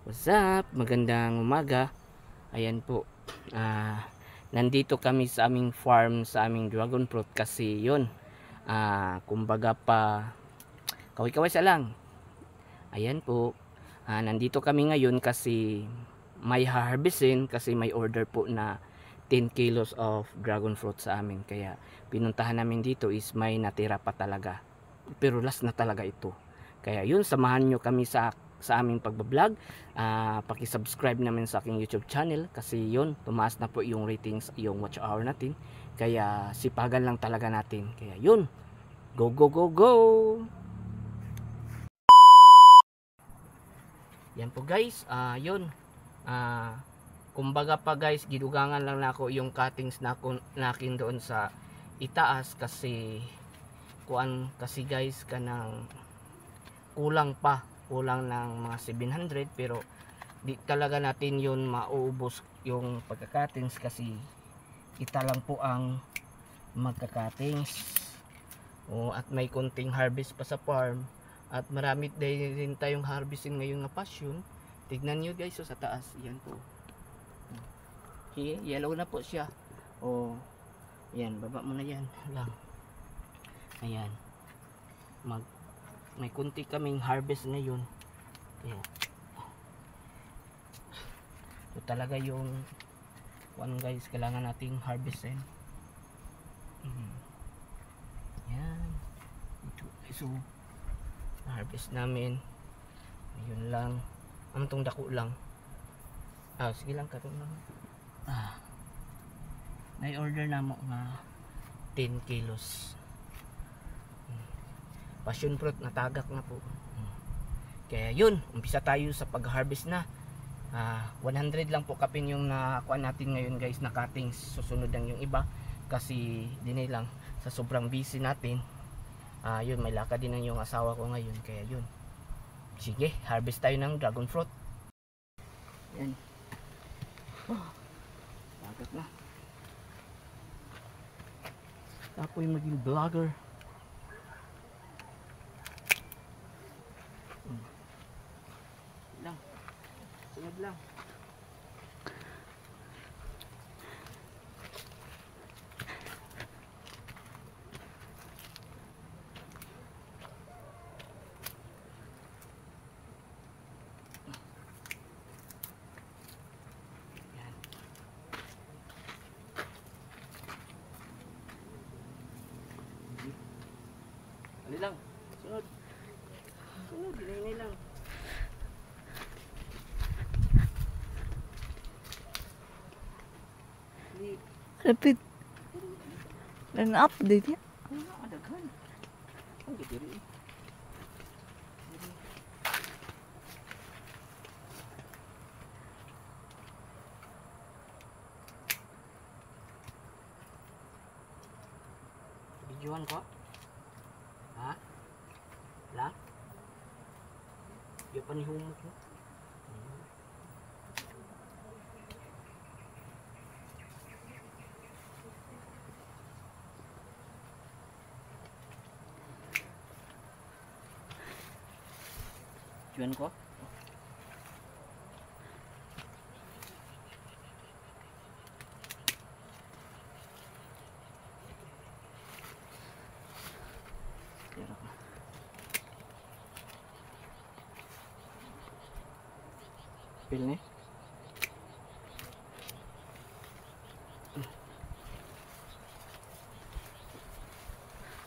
What's up? Magandang umaga. Ayan po. Nandito kami sa aming farm, sa aming dragon fruit kasi yun. Kumbaga pa kaway-kaway sa lang. Ayan po. Nandito kami ngayon kasi may harvestin kasi may order po na 10 kilos of dragon fruit sa amin. Kaya pinuntahan namin dito is may natira pa talaga. Pero last na talaga ito. Kaya yun, samahan nyo kami sa aming pagbablog. Paki-subscribe namin sa aking YouTube channel kasi yun, tumaas na po yung ratings, yung watch hour natin. Kaya sipagan lang talaga natin. Kaya yun, go go go go. Yan po guys, yun. Kumbaga pa guys, gidugangan lang na ako yung cuttings na nakin doon sa itaas kasi kuan kasi guys kanang kulang ng mga 700 pero di talaga natin yun mauubos yung pagka-cuttings kasi kita lang po ang magka-cuttings. At may konting harvest pa sa farm at marami din tayong harvesting ngayon na passion. Tignan nyo guys sa taas, yan po. Yellow na po siya. Yan, baba mo na yan lang. Ayan, may kunti kaming harvest ngayon. Ayan. Ito talaga yung one guys, kailangan nating harvestin. Yan. So harvest namin. Ayun lang. Amtong dako lang. Sige lang katong lang. Na-order na mo nga 10 kilos. Passion fruit natagak na po. Kaya yun, umpisa tayo sa pag-harvest na. 100 lang po kapin yung nakuha natin ngayon guys na cuttings. Susunod lang yung iba kasi dinay lang sa sobrang busy natin. Yun, may lakad din yung asawa ko ngayon. Kaya yun, sige, harvest tayo ng dragon fruit. Yan. Tagak na. Ako'y maging vlogger. Lang. Sunod lang. Dali lang. Sunod. Sunod. Dili lang. Repeat. Dan update ya. Ada kan? Ang gitiri. Videoan ko? Lang? Di pa ni humok mo? Videoan ko? Pil ni.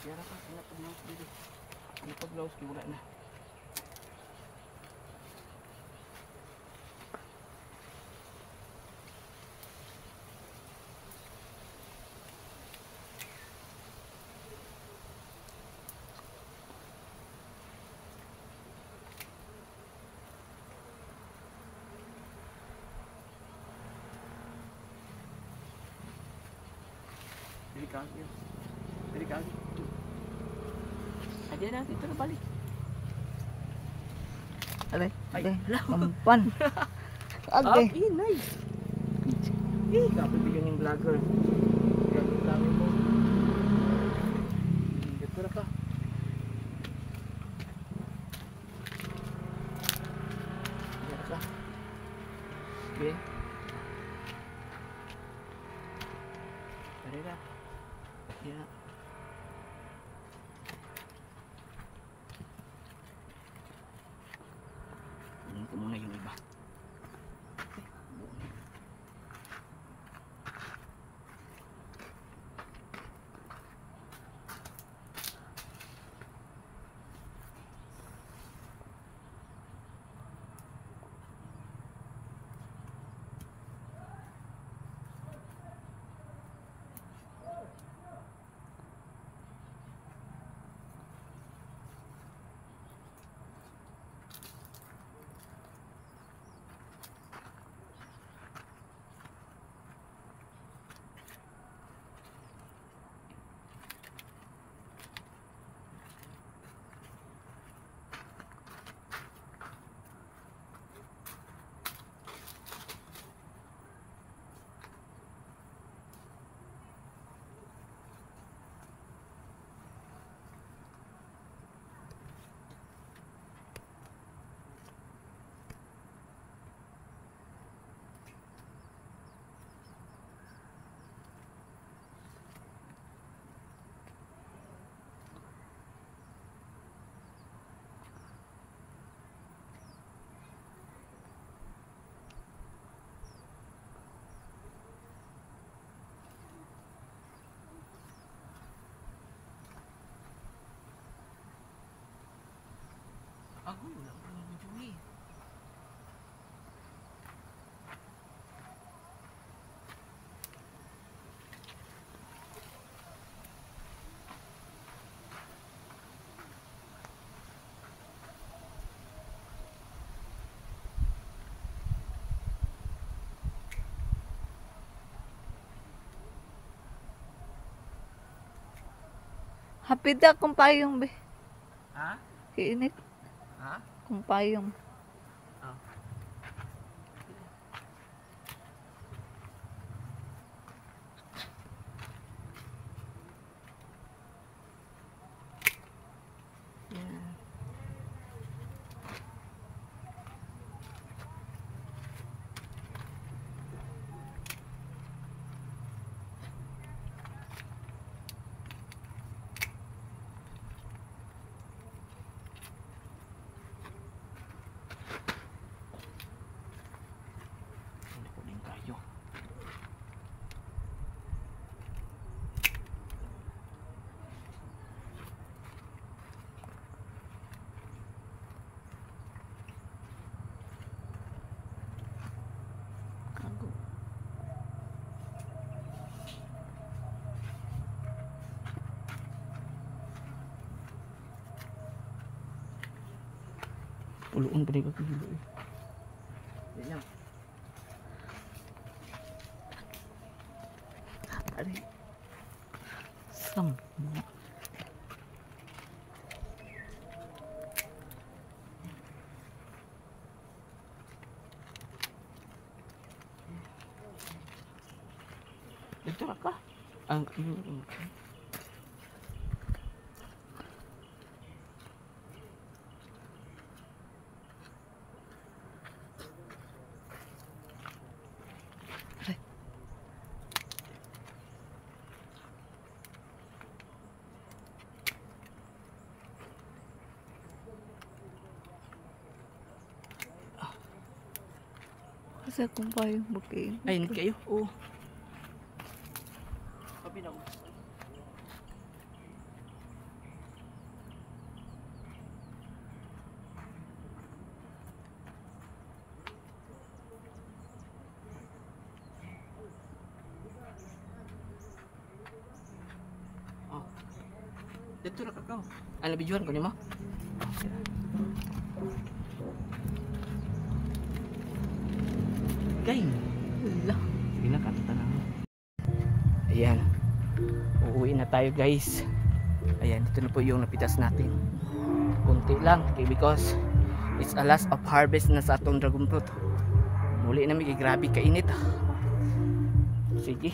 Kaya pa sila pag-blouse dito. Hindi pag-blouse ko wala na. Delikado. Aja na, dito na balik. Alay. Ay, Kampan. Okay. Nice. Kapibigyan yung vlogger. Grabe vlogger mo. Dito na ka. Dito na ka. Okay. Tara. Yeah. Kunin ko muna yung iba. Ako wala ko ng video eh. Hapit akong payong be. Ha? Kiinit Ha? kung payong. Oh. Yan. Hindi ko din tayo. Kago. Puluan pa rin ako dito eh. Yan lang. Ari. Sam. Dito ka. Ang Kasi akong payong bukin. ay hindi kayo. Oo. Sabi na mo. Oh. Dito na kakao. Ano bijuan ko ni mo? Game. Wala. Sige na, kanta na. Ayan. Uuwi na tayo guys. Ayan, ito na po yung napitas natin. Kunti lang. Okay, because it's a last of harvest na sa atong dragon fruit. Muli na may grabe kainit. Sige.